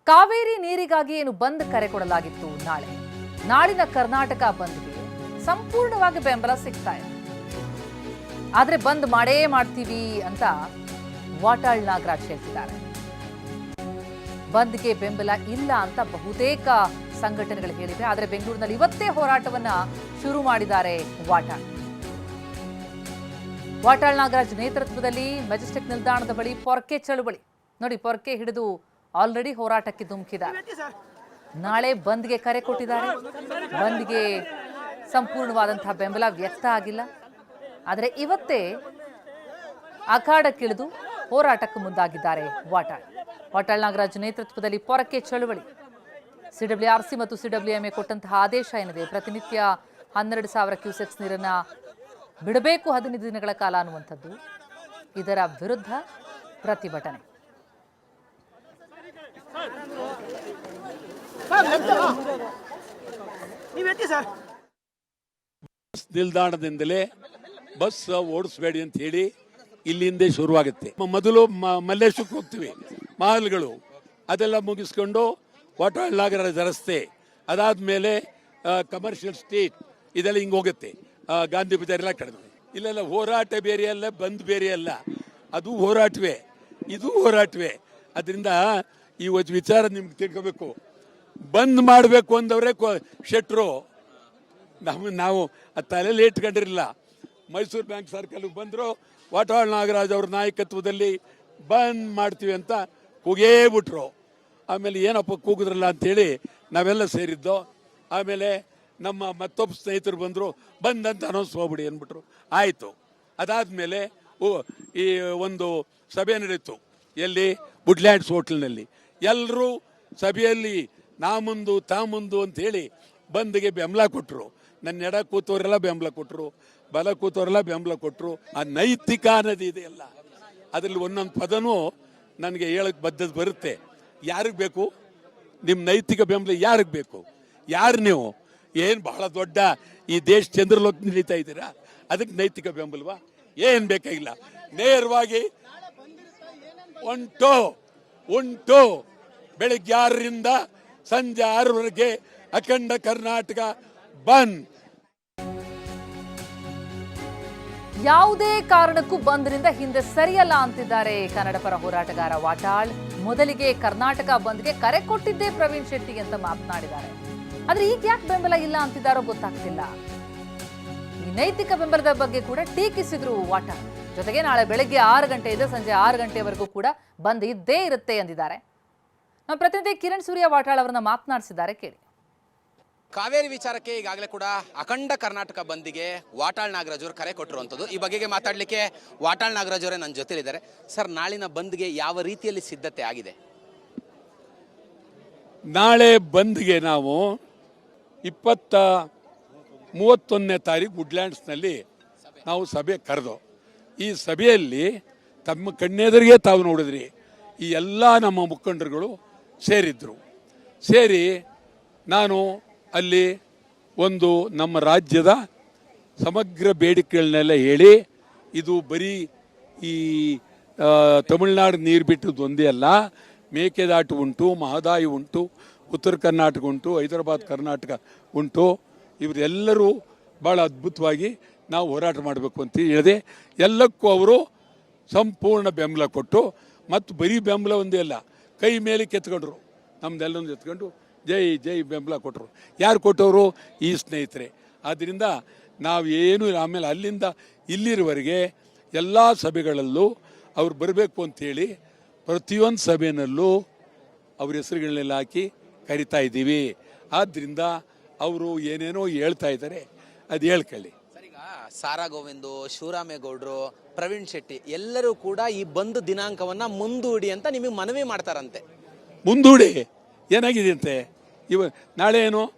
ಕಾವೇರಿ ನೀರಿಗಾಗಿ ಏನು ಬಂದ್ ಕರೆ ಕೊಡಲಾಗಿತ್ತು ನಾಳಿನ ಕರ್ನಾಟಕ ಬಂದ್ಗೆ ಸಂಪೂರ್ಣವಾಗಿ ಬೆಂಬಲ ಸಿಗ್ತಾ ಇದೆ. ಆದ್ರೆ ಬಂದ್ ಮಾಡೇ ಮಾಡ್ತೀವಿ ಅಂತ ವಾಟಾಳ್ ನಾಗರಾಜ್ ಹೇಳ್ತಿದ್ದಾರೆ. ಬಂದ್ಗೆ ಬೆಂಬಲ ಇಲ್ಲ ಅಂತ ಬಹುತೇಕ ಸಂಘಟನೆಗಳು ಹೇಳಿವೆ. ಆದರೆ ಬೆಂಗಳೂರಿನಲ್ಲಿ ಇವತ್ತೇ ಹೋರಾಟವನ್ನ ಶುರು ಮಾಡಿದ್ದಾರೆ ವಾಟಾಳ್ ನಾಗರಾಜ್ ನೇತೃತ್ವದಲ್ಲಿ ಮೆಜೆಸ್ಟಿಕ್ ನಿಲ್ದಾಣದ ಬಳಿ ಪೊರ್ಕೆ ಚಳುವಳಿ ನೋಡಿ, ಪೊರ್ಕೆ ಹಿಡಿದು ಆಲ್ರೆಡಿ ಹೋರಾಟಕ್ಕೆ ಧುಮುಕಿದ್ದಾರೆ. ನಾಳೆ ಬಂದ್ಗೆ ಕರೆ ಕೊಟ್ಟಿದ್ದಾರೆ. ಬಂದ್ಗೆ ಸಂಪೂರ್ಣವಾದಂತಹ ಬೆಂಬಲ ವ್ಯಕ್ತ ಆಗಿಲ್ಲ. ಆದರೆ ಅಖಾಡಕ್ಕಿಳಿದು ಹೋರಾಟಕ್ಕೆ ಮುಂದಾಗಿದ್ದಾರೆ ವಾಟಾಳ್ ನಾಗರಾಜ್ ನೇತೃತ್ವದಲ್ಲಿ ಪೊರಕೆ ಚಳುವಳಿ. ಸಿಡಬ್ಲ್ಯೂಆರ್ಸಿ ಮತ್ತು ಸಿಡಬ್ಲ್ಯೂಎಂಎ ಕೊಟ್ಟಂತಹ ಆದೇಶ ಏನಿದೆ, ಪ್ರತಿನಿತ್ಯ 12,000 ಕ್ಯೂಸೆಕ್ಸ್ ನೀರನ್ನ ಬಿಡಬೇಕು 15 ದಿನಗಳ ಕಾಲ ಅನ್ನುವಂಥದ್ದು, ಇದರ ವಿರುದ್ಧ ಪ್ರತಿಭಟನೆ. ನಿಲ್ದಾಣದಿಂದಲೇ ಬಸ್ ಓಡಿಸಬೇಡಿ ಅಂತ ಹೇಳಿ ಇಲ್ಲಿಂದ ಶುರುವಾಗುತ್ತೆ. ಮೊದಲು ಮಲ್ಲೇಶಕ್ಕೆ ಹೋಗ್ತೀವಿ, ಮಹಲ್ಗಳು ಅದೆಲ್ಲ ಮುಗಿಸ್ಕೊಂಡು ವಾಟಾಳ್ ನಾಗರಾಜ್ ರಸ್ತೆ, ಅದಾದ್ಮೇಲೆ ಕಮರ್ಷಿಯಲ್ ಸ್ಟ್ರೀಟ್, ಇದೆಲ್ಲ ಹಿಂಗೆ ಹೋಗುತ್ತೆ. ಗಾಂಧಿ ಬಜಾರ್ ಎಲ್ಲ ಕಡಿಮೆ. ಇಲ್ಲೆಲ್ಲ ಹೋರಾಟ ಬೇರೆ ಅಲ್ಲ, ಬಂದ್ ಬೇರೆ ಅಲ್ಲ, ಅದು ಹೋರಾಟವೇ, ಇದು ಹೋರಾಟವೇ. ಅದರಿಂದ ಈ ವಿಚಾರ ನಿಮ್ಗೆ ತಿಳ್ಕೋಬೇಕು. ಬಂದ್ ಮಾಡಬೇಕು ಅಂದವ್ರೆ ಶೆಟ್ರು, ನಾವು ತಲೆಯಲ್ಲಿ ಇಟ್ಕೊಂಡಿರಲಿಲ್ಲ. ಮೈಸೂರು ಬ್ಯಾಂಕ್ ಸರ್ಕಲ್ಗೆ ಬಂದರು, ವಾಟಾಳ್ ನಾಗರಾಜ್ ಅವ್ರ ನಾಯಕತ್ವದಲ್ಲಿ ಬಂದ್ ಮಾಡ್ತೀವಿ ಅಂತ ಕೂಗೇ ಬಿಟ್ರು. ಆಮೇಲೆ ಏನಪ್ಪ ಕೂಗಿದ್ರಲ್ಲ ಅಂಥೇಳಿ ನಾವೆಲ್ಲ ಸೇರಿದ್ದೋ. ಆಮೇಲೆ ನಮ್ಮ ಮತ್ತೊಬ್ಬ ಸ್ನೇಹಿತರು ಬಂದರು, ಬಂದಂತ ಅನೌನ್ಸ್ ಹೋಗ್ಬಿಡಿ ಅಂದ್ಬಿಟ್ರು. ಆಯಿತು. ಅದಾದಮೇಲೆ ಈ ಒಂದು ಸಭೆ ನಡೀತು, ಎಲ್ಲಿ ವುಡ್ಲ್ಯಾಂಡ್ಸ್ ಹೋಟೆಲ್ನಲ್ಲಿ. ಎಲ್ಲರೂ ಸಭೆಯಲ್ಲಿ ನಾ ಮುಂದು ತಾ ಮುಂದು ಅಂಥೇಳಿ ಬಂದ್ಗೆ ಬೆಂಬಲ ಕೊಟ್ಟರು. ನನ್ನ ಎಡ ಕೂತವರೆಲ್ಲ ಬೆಂಬಲ ಕೊಟ್ಟರು, ಬಲ ಕೂತವರೆಲ್ಲ ಬೆಂಬಲ ಕೊಟ್ಟರು. ಆ ನೈತಿಕ ಅನ್ನೋದು ಇದೆಯಲ್ಲ, ಅದರಲ್ಲಿ ಒಂದೊಂದು ಪದನೂ ನನಗೆ ಹೇಳಕ್ಕೆ ಬದ್ಧತೆ ಬರುತ್ತೆ. ಯಾರಿಗೆ ಬೇಕು ನಿಮ್ಮ ನೈತಿಕ ಬೆಂಬಲ? ಯಾರಿಗೆ ಬೇಕು? ಯಾರು ನೀವು? ಏನು ಬಹಳ ದೊಡ್ಡ ಈ ದೇಶ ಚಂದ್ರಲೋಕ ನಡೀತಾ ಇದ್ದೀರಾ, ಅದಕ್ಕೆ ನೈತಿಕ ಬೆಂಬಲವಾ? ಏನು ಬೇಕಾಗಿಲ್ಲ. ನೇರವಾಗಿ ಉಂಟು ಬೆಳಿಗ್ಗೆ 6ರಿಂದ ಸಂಜೆ 6ರವರೆಗೆ ಅಖಂಡ ಕರ್ನಾಟಕ ಬಂದ್. ಯಾವುದೇ ಕಾರಣಕ್ಕೂ ಬಂದ್ರಿಂದ ಹಿಂದೆ ಸರಿಯಲ್ಲ ಅಂತಿದ್ದಾರೆ ಕನ್ನಡ ಪರ ಹೋರಾಟಗಾರ ವಾಟಾಳ್. ಮೊದಲಿಗೆ ಕರ್ನಾಟಕ ಬಂದ್ಗೆ ಕರೆ ಕೊಟ್ಟಿದ್ದೇ ಪ್ರವೀಣ್ ಶೆಟ್ಟಿ ಅಂತ ಮಾತನಾಡಿದ್ದಾರೆ. ಆದ್ರೆ ಈಗ ಯಾಕೆ ಬೆಂಬಲ ಇಲ್ಲ ಅಂತಿದ್ದಾರೋ ಗೊತ್ತಾಗ್ತಿಲ್ಲ. ಈ ನೈತಿಕ ಬೆಂಬಲದ ಬಗ್ಗೆ ಕೂಡ ಟೀಕಿಸಿದ್ರು ವಾಟಾಳ್. ಜೊತೆಗೆ ನಾಳೆ ಬೆಳಗ್ಗೆ 6 ಗಂಟೆಯಿಂದ ಸಂಜೆ 6 ಗಂಟೆವರೆಗೂ ಕೂಡ ಬಂದ್ ಇದ್ದೇ ಇರುತ್ತೆ ಎಂದಿದ್ದಾರೆ. ನಮ್ಮ ಪ್ರತಿನಿಧಿ ಕಿರಣ್ ಸೂರ್ಯ ವಾಟಾಳ್ ಅವರನ್ನ ಮಾತನಾಡಿಸಿದ್ದಾರೆ, ಕೇಳಿ. ಕಾವೇರಿ ವಿಚಾರಕ್ಕೆ ಈಗಾಗಲೇ ಕೂಡ ಅಖಂಡ ಕರ್ನಾಟಕ ಬಂದಿಗೆ ವಾಟಾಳ್ ನಾಗರಾಜ್ ಅವರು ಕರೆ ಕೊಟ್ಟಿರುವಂಥದ್ದು. ಈ ಬಗೆಗೆ ಮಾತಾಡಲಿಕ್ಕೆ ವಾಟಾಳ್ ನಾಗರಾಜ್ ಅವರೇ ನನ್ನ ಜೊತೆಲಿದ್ದಾರೆ. ಸರ್, ನಾಳಿನ ಬಂದ್ಗೆ ಯಾವ ರೀತಿಯಲ್ಲಿ ಸಿದ್ಧತೆ ಆಗಿದೆ? ನಾಳೆ ಬಂದ್ಗೆ ನಾವು 31ನೇ ತಾರೀಕು ವುಡ್ಲ್ಯಾಂಡ್ಸ್ನಲ್ಲಿ ನಾವು ಸಭೆ ಕರೆದು, ಈ ಸಭೆಯಲ್ಲಿ ತಮ್ಮ ಕಣ್ಣೆದುರಿಗೆ ತಾವು ನೋಡಿದ್ರಿ, ಈ ಎಲ್ಲ ನಮ್ಮ ಮುಖಂಡರುಗಳು ಸೇರಿದ್ರು. ಸೇರಿ ನಾನು ಅಲ್ಲಿ ಒಂದು ನಮ್ಮ ರಾಜ್ಯದ ಸಮಗ್ರ ಬೇಡಿಕೆಗಳನ್ನೆಲ್ಲ ಹೇಳಿ, ಇದು ಬರೀ ಈ ತಮಿಳುನಾಡು ನೀರು ಬಿಟ್ಟದ್ದು ಒಂದೇ ಅಲ್ಲ, ಮೇಕೆದಾಟು ಉಂಟು, ಮಹದಾಯಿ ಉಂಟು, ಉತ್ತರ ಕರ್ನಾಟಕ ಉಂಟು, ಹೈದರಾಬಾದ್ ಕರ್ನಾಟಕ ಉಂಟು, ಇವರೆಲ್ಲರೂ ಭಾಳ ಅದ್ಭುತವಾಗಿ ನಾವು ಹೋರಾಟ ಮಾಡಬೇಕು ಅಂತ ಹೇಳಿದೆ. ಎಲ್ಲಕ್ಕೂ ಅವರು ಸಂಪೂರ್ಣ ಬೆಂಬಲ ಕೊಟ್ಟು, ಮತ್ತು ಬರೀ ಬೆಂಬಲ ಒಂದೇ ಅಲ್ಲ, ಕೈ ಮೇಲೆ ಕೆತ್ಕೊಂಡ್ರು, ನಮ್ದೆಲ್ಲೊಂದು ಎತ್ಕೊಂಡು ಜೈ ಜೈ ಬೆಂಬಲ ಕೊಟ್ಟರು. ಯಾರು ಕೊಟ್ಟವರು? ಈ ಸ್ನೇಹಿತರೆ. ಆದ್ದರಿಂದ ನಾವೇನು ಆಮೇಲೆ ಅಲ್ಲಿಂದ ಇಲ್ಲಿರುವವರೆಗೆ ಎಲ್ಲ ಸಭೆಗಳಲ್ಲೂ ಅವ್ರು ಬರಬೇಕು ಅಂಥೇಳಿ ಪ್ರತಿಯೊಂದು ಸಭೆಯಲ್ಲೂ ಅವ್ರ ಹೆಸರುಗಳನ್ನೆಲ್ಲ ಹಾಕಿ ಕರಿತಾ ಇದ್ದೀವಿ. ಆದ್ದರಿಂದ ಅವರು ಏನೇನೋ ಹೇಳ್ತಾ ಇದ್ದಾರೆ, ಅದು ಹೇಳ್ಕೊಳ್ಳಿ. ಈಗ ಸಾರಾ ಗೋವಿಂದು, ಶಿವರಾಮೇಗೌಡರು, ಪ್ರವೀಣ್ ಶೆಟ್ಟಿ ಎಲ್ಲರೂ ಕೂಡ ಈ ಬಂದ್ ದಿನಾಂಕವನ್ನ ಮುಂದೂಡಿ ಅಂತ ನಿಮಗೆ ಮನವಿ ಮಾಡ್ತಾರಂತೆ. ಮುಂದೂಡಿ ಏನಾಗಿದೆ ಅಂತೆ? ನಾಳೆ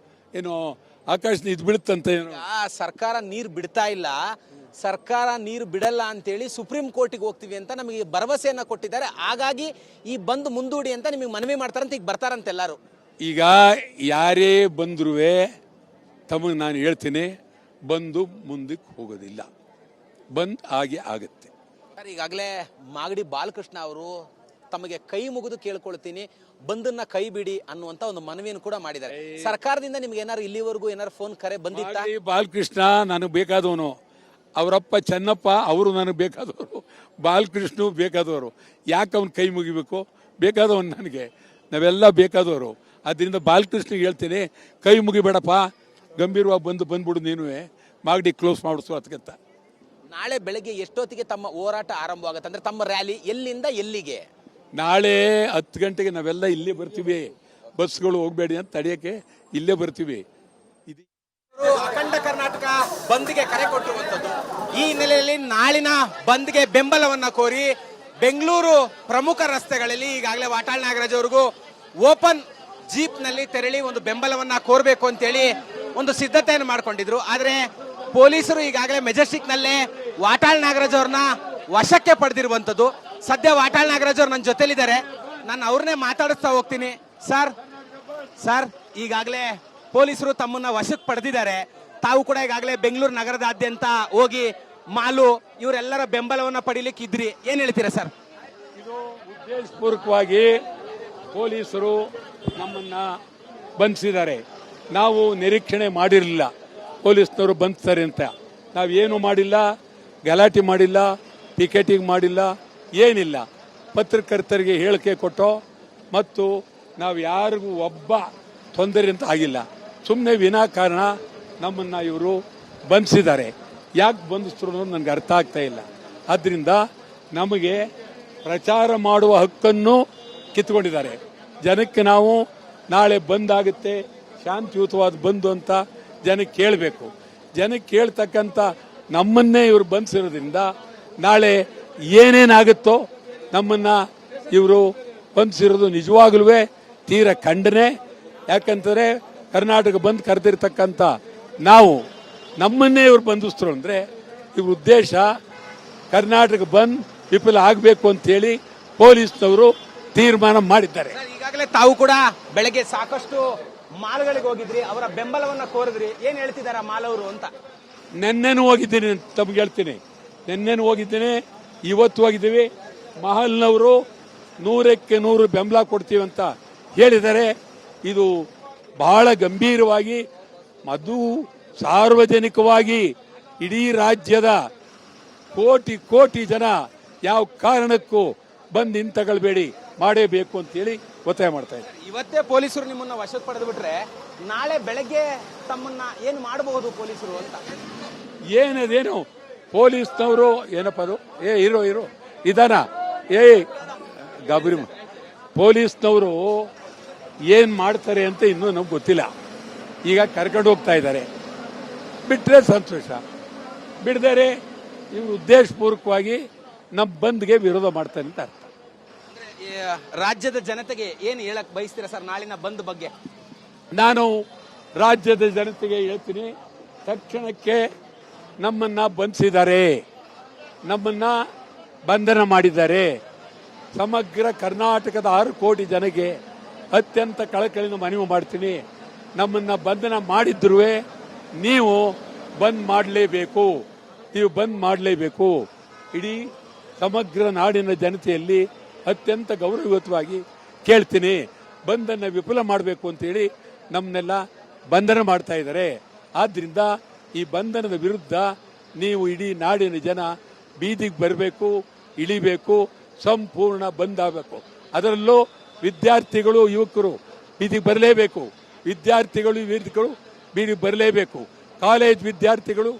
ಏನು ಆಕಾಶ ಇದು ಬಿಡುತ್ತಂತೆ. ಸರ್ಕಾರ ನೀರು ಬಿಡ್ತಾ ಇಲ್ಲ, ಸರ್ಕಾರ ನೀರು ಬಿಡಲ್ಲ ಅಂತೇಳಿ ಸುಪ್ರೀಂ ಕೋರ್ಟಿಗೆ ಹೋಗ್ತೀವಿ ಅಂತ ನಮಗೆ ಭರವಸೆಯನ್ನ ಕೊಟ್ಟಿದ್ದಾರೆ. ಹಾಗಾಗಿ ಈ ಬಂದ್ ಮುಂದೂಡಿ ಅಂತ ನಿಮಗೆ ಮನವಿ ಮಾಡ್ತಾರಂತ ಈಗ ಬರ್ತಾರಂತೆ ಎಲ್ಲರೂ. ಈಗ ಯಾರೇ ಬಂದ್ರೂ ತಮಗೆ ನಾನು ಹೇಳ್ತೀನಿ, ಬಂದು ಮುಂದಕ್ಕೆ ಹೋಗೋದಿಲ್ಲ, ಬಂದ್ ಹಾಗೆ ಆಗುತ್ತೆ. ಸರ್, ಈಗಾಗಲೇ ಮಾಗಡಿ ಬಾಲಕೃಷ್ಣ ಅವರು ತಮಗೆ ಕೈ ಮುಗಿದು ಕೇಳ್ಕೊಳ್ತೀನಿ, ಬಂದನ್ನ ಕೈ ಬಿಡಿ ಅನ್ನುವಂತ ಒಂದು ಮನವಿಯನ್ನು ಕೂಡ ಮಾಡಿದ್ದಾರೆ. ಸರ್ಕಾರದಿಂದ ನಿಮ್ಗೆ ಏನಾದ್ರು ಇಲ್ಲಿವರೆಗೂ ಏನಾದ್ರು ಫೋನ್ ಕರೆ ಬಂದಿತ್ತಾ? ಬಾಲಕೃಷ್ಣ ನನಗೆ ಬೇಕಾದವನು, ಅವರಪ್ಪ ಚೆನ್ನಪ್ಪ ಅವರು ನನಗೆ ಬೇಕಾದವರು, ಬಾಲಕೃಷ್ಣ ಬೇಕಾದವರು. ಯಾಕೆ ಅವ್ನು ಕೈ ಮುಗಿಬೇಕು? ಬೇಕಾದವನು ನನಗೆ, ನಾವೆಲ್ಲ ಬೇಕಾದವರು. ಅದರಿಂದ ಬಾಲಕೃಷ್ಣಿಗೆ ಹೇಳ್ತೀನಿ, ಕೈ ಮುಗಿಬೇಡಪ್ಪ, ಗಂಭೀರವಾಗಿ ಬಂದ್ಬಿಡು, ನೀನು ಮಾಗಡಿ ಕ್ಲೋಸ್ ಮಾಡಿಸು ಅದಕ್ಕಿಂತ. ನಾಳೆ ಬೆಳಗ್ಗೆ ಎಷ್ಟೊತ್ತಿಗೆ ತಮ್ಮ ಹೋರಾಟ ಆರಂಭವಾಗುತ್ತೆ? ಅಂದ್ರೆ ತಮ್ಮ ರ್ಯಾಲಿ ಎಲ್ಲಿಂದ ಎಲ್ಲಿಗೆ? ನಾಳೆ 10 ಗಂಟೆಗೆ ನಾವೆಲ್ಲ ಇಲ್ಲೇ ಬರ್ತೀವಿ. ಬಸ್ಗಳು ಹೋಗಬೇಡಿ ಅಂತ ತಡೆಯೋಕ್ಕೆ ಇಲ್ಲೇ ಬರ್ತೀವಿ. ಅಖಂಡ ಕರ್ನಾಟಕ ಬಂದ್ಗೆ ಕರೆ ಕೊಟ್ಟಿರುವಂತದ್ದು. ಈ ಹಿನ್ನೆಲೆಯಲ್ಲಿ ನಾಳಿನ ಬಂದ್ಗೆ ಬೆಂಬಲವನ್ನ ಕೋರಿ ಬೆಂಗಳೂರು ಪ್ರಮುಖ ರಸ್ತೆಗಳಲ್ಲಿ ಈಗಾಗಲೇ ವಾಟಾಳ್ ನಾಗರಾಜ್ ಅವ್ರಿಗೂ ಓಪನ್ ಜೀಪ್ ನಲ್ಲಿ ತೆರಳಿ ಒಂದು ಬೆಂಬಲವನ್ನ ಕೋರಬೇಕು ಅಂತೇಳಿ ಒಂದು ಸಿದ್ಧತೆಯನ್ನು ಮಾಡ್ಕೊಂಡಿದ್ರು. ಆದ್ರೆ ಪೊಲೀಸರು ಈಗಾಗಲೇ ಮೆಜೆಸ್ಟಿಕ್ ನಲ್ಲೇ ವಾಟಾಳ್ ನಾಗರಾಜ್ ಅವ್ರನ್ನ ವಶಕ್ಕೆ ಪಡೆದಿರುವಂತದ್ದು. ಸದ್ಯ ವಾಟಾಳ್ ನಾಗರಾಜ್ ಅವ್ರು ನನ್ನ ಜೊತೆಲಿದ್ದಾರೆ, ನಾನು ಅವ್ರನ್ನೇ ಮಾತಾಡಿಸ್ತಾ ಹೋಗ್ತೀನಿ. ಸರ್ ಈಗಾಗಲೇ ಪೊಲೀಸರು ತಮ್ಮನ್ನ ವಶಕ್ಕೆ ಪಡೆದಿದ್ದಾರೆ. ತಾವು ಕೂಡ ಈಗಾಗಲೇ ಬೆಂಗಳೂರು ನಗರದಾದ್ಯಂತ ಹೋಗಿ ಮಾಲು ಇವರೆಲ್ಲರ ಬೆಂಬಲವನ್ನ ಪಡಿಲಿಕ್ಕೆ ಇದ್ರಿ, ಏನ್ ಹೇಳ್ತೀರಾ ಸರ್? ಇದು ಉದ್ದೇಶಪೂರ್ವಕವಾಗಿ ಪೊಲೀಸರು ನಮ್ಮನ್ನ ಬಂಧಿಸಿದ್ದಾರೆ. ನಾವು ನಿರೀಕ್ಷಣೆ ಮಾಡಿರಲಿಲ್ಲ ಪೊಲೀಸ್ನವರು ಬಂಧಿಸ್ತಾರೆ ಅಂತ. ನಾವೇನು ಮಾಡಿಲ್ಲ, ಗಲಾಟೆ ಮಾಡಿಲ್ಲ, ಪಿಕೆಟಿಂಗ್ ಮಾಡಿಲ್ಲ, ಏನಿಲ್ಲ. ಪತ್ರಕರ್ತರಿಗೆ ಹೇಳಿಕೆ ಕೊಟ್ಟೋ ಮತ್ತು ನಾವು ಯಾರಿಗೂ ಒಬ್ಬ ತೊಂದರೆ ಅಂತ ಆಗಿಲ್ಲ. ಸುಮ್ಮನೆ ವಿನಾಕಾರಣ ನಮ್ಮನ್ನು ಇವರು ಬಂಧಿಸಿದ್ದಾರೆ. ಯಾಕೆ ಬಂಧಿಸಿದ್ರು ಅನ್ನೋದು ನನಗೆ ಅರ್ಥ ಆಗ್ತಾ ಇಲ್ಲ. ಆದ್ದರಿಂದ ನಮಗೆ ಪ್ರಚಾರ ಮಾಡುವ ಹಕ್ಕನ್ನು ಕಿತ್ಕೊಂಡಿದ್ದಾರೆ. ಜನಕ್ಕೆ ನಾವು ನಾಳೆ ಬಂದಾಗುತ್ತೆ, ಶಾಂತಿಯುತವಾದ ಬಂದು ಅಂತ ಜನಕ್ಕೆ ಕೇಳಬೇಕು. ಜನಕ್ಕೆ ಕೇಳ್ತಕ್ಕಂಥ ನಮ್ಮನ್ನೇ ಇವರು ಬಂಧಿಸಿರೋದ್ರಿಂದ ನಾಳೆ ಏನೇನಾಗುತ್ತೋ ನಮ್ಮನ್ನ ಇವರು ಬಂಧಿಸಿರೋದು ನಿಜವಾಗ್ಲೂ ತೀರ ಖಂಡನೆ. ಯಾಕಂತಂದ್ರೆ ಕರ್ನಾಟಕ ಬಂದ್ ಕರೆದಿರ್ತಕ್ಕಂಥ ನಾವು ನಮ್ಮನ್ನೇ ಇವರು ಬಂಧಿಸ್ತರು ಅಂದ್ರೆ ಇವ್ರ ಉದ್ದೇಶ ಕರ್ನಾಟಕ ಬಂದ್ ವಿಫಲ ಆಗಬೇಕು ಅಂತೇಳಿ ಪೊಲೀಸ್ನವರು ತೀರ್ಮಾನ ಮಾಡಿದ್ದಾರೆ. ಈಗಾಗಲೇ ತಾವು ಕೂಡ ಬೆಳಗ್ಗೆ ಸಾಕಷ್ಟು ಮಾಲ್ಗಳಿಗೆ ಹೋಗಿದ್ರಿ, ಅವರ ಬೆಂಬಲವನ್ನ ಕೋರಿದ್ರಿ, ಏನ್ ಹೇಳ್ತಿದಾರ ಮಾಲವರು ಅಂತ? ನೆನ್ನೆನೂ ಹೋಗಿದ್ದೀನಿ, ತಮ್ಗೆ ಹೇಳ್ತೀನಿ. ನೆನ್ನೆನೂ ಹೋಗಿದ್ದೀನಿ, ಇವತ್ತು ಹೋಗಿದ್ದೀವಿ. ಮಹಲ್ನವರು 100ಕ್ಕೆ 100 ಬೆಂಬಲ ಕೊಡ್ತೀವಿ ಅಂತ ಹೇಳಿದ್ದಾರೆ. ಇದು ಬಹಳ ಗಂಭೀರವಾಗಿ ಸಾರ್ವಜನಿಕವಾಗಿ ಇಡೀ ರಾಜ್ಯದ ಕೋಟಿ ಜನ ಯಾವ ಕಾರಣಕ್ಕೂ ಬಂದು ಹಿಂತಗೊಳ್ಬೇಡಿ, ಮಾಡೇಬೇಕು ಅಂತೇಳಿ ಒತ್ತಾಯ ಮಾಡ್ತಾ ಇದ್ದಾರೆ. ಇವತ್ತೇ ಪೊಲೀಸರು ನಿಮ್ಮನ್ನ ವಶಕ್ಕೆ ಪಡೆದು ಬಿಟ್ರೆ ನಾಳೆ ಬೆಳಗ್ಗೆ ತಮ್ಮನ್ನ ಏನು ಮಾಡಬಹುದು ಪೊಲೀಸರು ಅಂತ? ಏನದೇನು ಪೊಲೀಸ್ನವರು ಏನಪ್ಪ ಅದು ಇರೋ ಇದಾನ ಗಾಬರಿ ಪೊಲೀಸ್ನವರು ಏನ್ ಮಾಡ್ತಾರೆ ಅಂತ ಇನ್ನೂ ನಮ್ಗೆ ಗೊತ್ತಿಲ್ಲ. ಈಗ ಕರ್ಕೊಂಡು ಹೋಗ್ತಾ ಇದ್ದಾರೆ, ಬಿಟ್ರೆ ಸಂತೋಷ, ಬಿಡದರೆ ಇವರು ಉದ್ದೇಶಪೂರ್ವಕವಾಗಿ ನಮ್ಮ ಬಂದ್ಗೆ ವಿರೋಧ ಮಾಡ್ತಾರೆ ಅಂತ ಅರ್ಥ. ರಾಜ್ಯದ ಜನತೆಗೆ ಏನು ಹೇಳಕ್ ಬಯಸ್ತೀರಾ ಸರ್ ನಾಳಿನ ಬಂದ್ ಬಗ್ಗೆ? ನಾನು ರಾಜ್ಯದ ಜನತೆಗೆ ಹೇಳ್ತೀನಿ, ತಕ್ಷಣಕ್ಕೆ ನಮ್ಮನ್ನ ಬಂಧಿಸಿದ್ದಾರೆ, ನಮ್ಮನ್ನ ಬಂಧನ ಮಾಡಿದ್ದಾರೆ. ಸಮಗ್ರ ಕರ್ನಾಟಕದ 6 ಕೋಟಿ ಜನಗೆ ಅತ್ಯಂತ ಕಳಕಳಿನ ಮನವಿ ಮಾಡ್ತೀನಿ, ನಮ್ಮನ್ನ ಬಂಧನ ಮಾಡಿದ್ರು ನೀವು ಬಂದ್ ಮಾಡಲೇಬೇಕು, ನೀವು ಬಂದ್ ಮಾಡಲೇಬೇಕು. ಇಡೀ ಸಮಗ್ರ ನಾಡಿನ ಜನತೆಯಲ್ಲಿ ಅತ್ಯಂತ ಗೌರವಯುತವಾಗಿ ಕೇಳ್ತೀನಿ, ಬಂದನ್ನು ವಿಫಲ ಮಾಡಬೇಕು ಅಂತೇಳಿ ನಮ್ಮನ್ನೆಲ್ಲ ಬಂಧನ ಮಾಡ್ತಾ ಇದ್ದಾರೆ. ಆದ್ರಿಂದ ಈ ಬಂಧನದ ವಿರುದ್ಧ ನೀವು ಇಡೀ ನಾಡಿನ ಜನ ಬೀದಿಗೆ ಬರಬೇಕು, ಇಳಿಬೇಕು, ಸಂಪೂರ್ಣ ಬಂದ್ ಆಗಬೇಕು. ಅದರಲ್ಲೂ ವಿದ್ಯಾರ್ಥಿಗಳು, ಯುವಕರು ಬೀದಿಗೆ ಬರಲೇಬೇಕು. ವಿದ್ಯಾರ್ಥಿಗಳು ಬೀದಿಗೆ ಬರಲೇಬೇಕು. ಕಾಲೇಜ್ ವಿದ್ಯಾರ್ಥಿಗಳು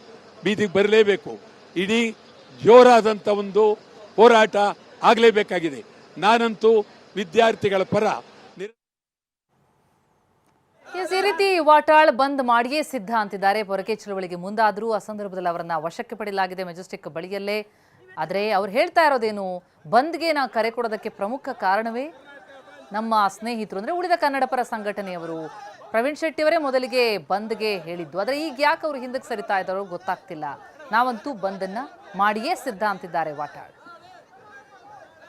ಬೀದಿಗೆ ಬರಲೇಬೇಕು. ಇಡೀ ಜೋರಾದಂಥ ಒಂದು ಹೋರಾಟ ಆಗಲೇಬೇಕಾಗಿದೆ. ನಾನಂತೂ ವಿದ್ಯಾರ್ಥಿಗಳ ಪರ. ಈ ರೀತಿ ವಾಟಾಳ್ ಬಂದ್ ಮಾಡಿಯೇ ಸಿದ್ಧ ಅಂತಿದ್ದಾರೆ. ಪೊರಕೆ ಚಳವಳಿಗೆ ಮುಂದಾದರೂ ಆ ಸಂದರ್ಭದಲ್ಲಿ ಅವರನ್ನ ವಶಕ್ಕೆ ಪಡೆಯಲಾಗಿದೆ ಮೆಜೆಸ್ಟಿಕ್ ಬಳಿಯಲ್ಲೇ. ಆದರೆ ಅವ್ರು ಹೇಳ್ತಾ ಇರೋದೇನು, ಬಂದ್ಗೆ ನಾ ಕರೆ ಕೊಡೋದಕ್ಕೆ ಪ್ರಮುಖ ಕಾರಣವೇ ನಮ್ಮ ಸ್ನೇಹಿತರು, ಅಂದ್ರೆ ಉಳಿದ ಕನ್ನಡ ಪರ ಸಂಘಟನೆಯವರು. ಪ್ರವೀಣ್ ಶೆಟ್ಟಿ ಅವರೇ ಮೊದಲಿಗೆ ಬಂದ್ಗೆ ಹೇಳಿದ್ದು, ಆದರೆ ಈಗ ಯಾಕೆ ಅವರು ಹಿಂದಕ್ಕೆ ಸರಿತಾ ಇದ್ದಾರೋ ಗೊತ್ತಾಗ್ತಿಲ್ಲ. ನಾವಂತೂ ಬಂದನ್ನ ಮಾಡಿಯೇ ಸಿದ್ಧ ಅಂತಿದ್ದಾರೆ ವಾಟಾಳ್.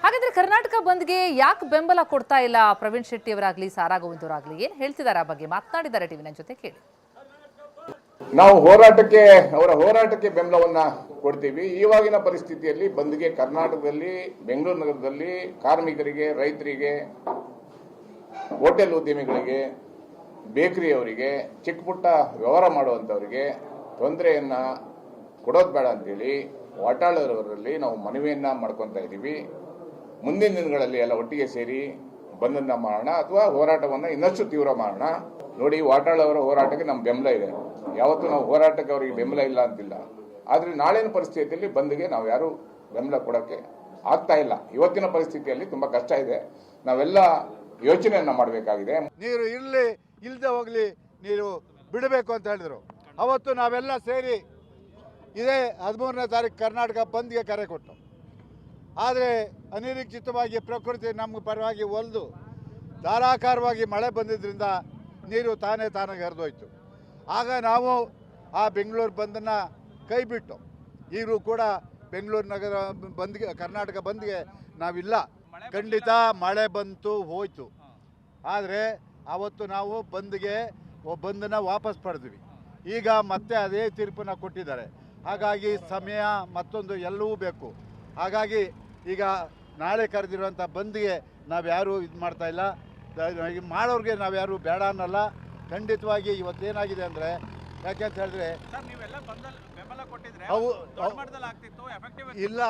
ಹಾಗಾದ್ರೆ ಕರ್ನಾಟಕ ಬಂದ್ಗೆ ಯಾಕೆ ಬೆಂಬಲ ಕೊಡ್ತಾ ಇಲ್ಲ ಪ್ರವೀಣ್ ಶೆಟ್ಟಿ ಅವರಾಗ್ಲಿ, ಸಾರಾ ಗೋವಿಂದ್ ಅವರಾಗ್ಲಿ? ಏನ್ ಹೇಳ್ತಿದ್ದಾರೆ ಆ ಬಗ್ಗೆ ಮಾತನಾಡಿದ್ದಾರೆ ಟಿವಿನ ಜೊತೆ, ಕೇಳಿ. ನಾವು ಅವರ ಹೋರಾಟಕ್ಕೆ ಬೆಂಬಲವನ್ನ ಕೊಡ್ತೀವಿ. ಈವಾಗಿನ ಪರಿಸ್ಥಿತಿಯಲ್ಲಿ ಬಂದ್ಗೆ ಕರ್ನಾಟಕದಲ್ಲಿ, ಬೆಂಗಳೂರು ನಗರದಲ್ಲಿ ಕಾರ್ಮಿಕರಿಗೆ, ರೈತರಿಗೆ ಹೋಟೆಲ್ ಉದ್ಯಮಿಗಳಿಗೆ, ಬೇಕರಿಯವರಿಗೆ, ಚಿಕ್ಕ ಪುಟ್ಟ ವ್ಯವಹಾರ ಮಾಡುವಂಥವರಿಗೆ ತೊಂದರೆಯನ್ನು ಕೊಡೋದು ಬೇಡ ಅಂತೇಳಿ ವಾಟಾಳರವರಲ್ಲಿ ನಾವು ಮನವಿಯನ್ನು ಮಾಡ್ಕೊತಾ ಇದ್ದೀವಿ. ಮುಂದಿನ ದಿನಗಳಲ್ಲಿ ಎಲ್ಲ ಒಟ್ಟಿಗೆ ಸೇರಿ ಬಂದನ್ನ ಮಾಡೋಣ ಅಥವಾ ಹೋರಾಟವನ್ನು ಇನ್ನಷ್ಟು ತೀವ್ರ ಮಾಡೋಣ. ನೋಡಿ, ವಾಟಾಳ್ ಅವರ ಹೋರಾಟಕ್ಕೆ ನಮ್ಮ ಬೆಂಬಲ ಇದೆ. ಯಾವತ್ತೂ ನಾವು ಹೋರಾಟಕ್ಕೆ ಅವರಿಗೆ ಬೆಂಬಲ ಇಲ್ಲ ಅಂತಿಲ್ಲ. ಆದರೆ ನಾಳಿನ ಪರಿಸ್ಥಿತಿಯಲ್ಲಿ ಬಂದ್ಗೆ ನಾವು ಯಾರು ಬೆಂಬಲ ಕೊಡೋಕ್ಕೆ ಆಗ್ತಾ ಇಲ್ಲ. ಇವತ್ತಿನ ಪರಿಸ್ಥಿತಿಯಲ್ಲಿ ತುಂಬ ಕಷ್ಟ ಇದೆ. ನಾವೆಲ್ಲ ಯೋಚನೆಯನ್ನು ಮಾಡಬೇಕಾಗಿದೆ. ನೀರು ಇರಲಿ ಇಲ್ಲದೆ ಹೋಗಲಿ, ನೀರು ಬಿಡಬೇಕು ಅಂತ ಹೇಳಿದರು. ಅವತ್ತು ನಾವೆಲ್ಲ ಸೇರಿ ಇದೇ 13ನೇ ತಾರೀಕು ಕರ್ನಾಟಕ ಬಂದ್ಗೆ ಕರೆ ಕೊಟ್ಟು, ಆದರೆ ಅನಿರೀಕ್ಷಿತವಾಗಿ ಪ್ರಕೃತಿ ನಮ್ಮ ಪರವಾಗಿ ಒಲ್ದು ಧಾರಾಕಾರವಾಗಿ ಮಳೆ ಬಂದಿದ್ದರಿಂದ ನೀರು ತಾನಾಗಿ ಹರಿದೋಯ್ತು. ಆಗ ನಾವು ಆ ಬೆಂಗಳೂರು ಬಂದನ್ನು ಕೈ ಬಿಟ್ಟು ಈಗಲೂ ಕೂಡ ಬೆಂಗಳೂರು ನಗರ ಬಂದ್ಗೆ, ಕರ್ನಾಟಕ ಬಂದ್ಗೆ ನಾವಿಲ್ಲ. ಖಂಡಿತ ಮಳೆ ಬಂತು ಹೋಯ್ತು, ಆದರೆ ಆವತ್ತು ನಾವು ಬಂದನ್ನು ವಾಪಸ್ ಪಡೆದ್ವಿ. ಈಗ ಮತ್ತೆ ಅದೇ ತೀರ್ಪನ್ನು ಕೊಟ್ಟಿದ್ದಾರೆ. ಹಾಗಾಗಿ ಸಮಯ ಮತ್ತೊಂದು ಎಲ್ಲವೂ ಬೇಕು. ಹಾಗಾಗಿ ಈಗ ನಾಳೆ ಕರೆದಿರುವಂಥ ಬಂದ್ಗೆ ನಾವು ಯಾರೂ ಇದು ಮಾಡ್ತಾ ಇಲ್ಲ. ಮಾಡೋರಿಗೆ ನಾವು ಯಾರು ಬೇಡ ಅನ್ನಲ್ಲ. ಖಂಡಿತವಾಗಿ ಇವತ್ತೇನಾಗಿದೆ ಅಂದರೆ, ಯಾಕೆ ಅಂತ ಹೇಳಿದ್ರೆ ಸರ್ ನೀವೆಲ್ಲ ಬೆಂಬಲ ಕೊಟ್ಟಿದ್ರೆ ಅವು ದೊಡ್ಡ ಮಟ್ಟದಲ್ಲಿ ಆಗ್ತಿತ್ತು, ಎಫೆಕ್ಟಿವ್ ಇಲ್ಲ.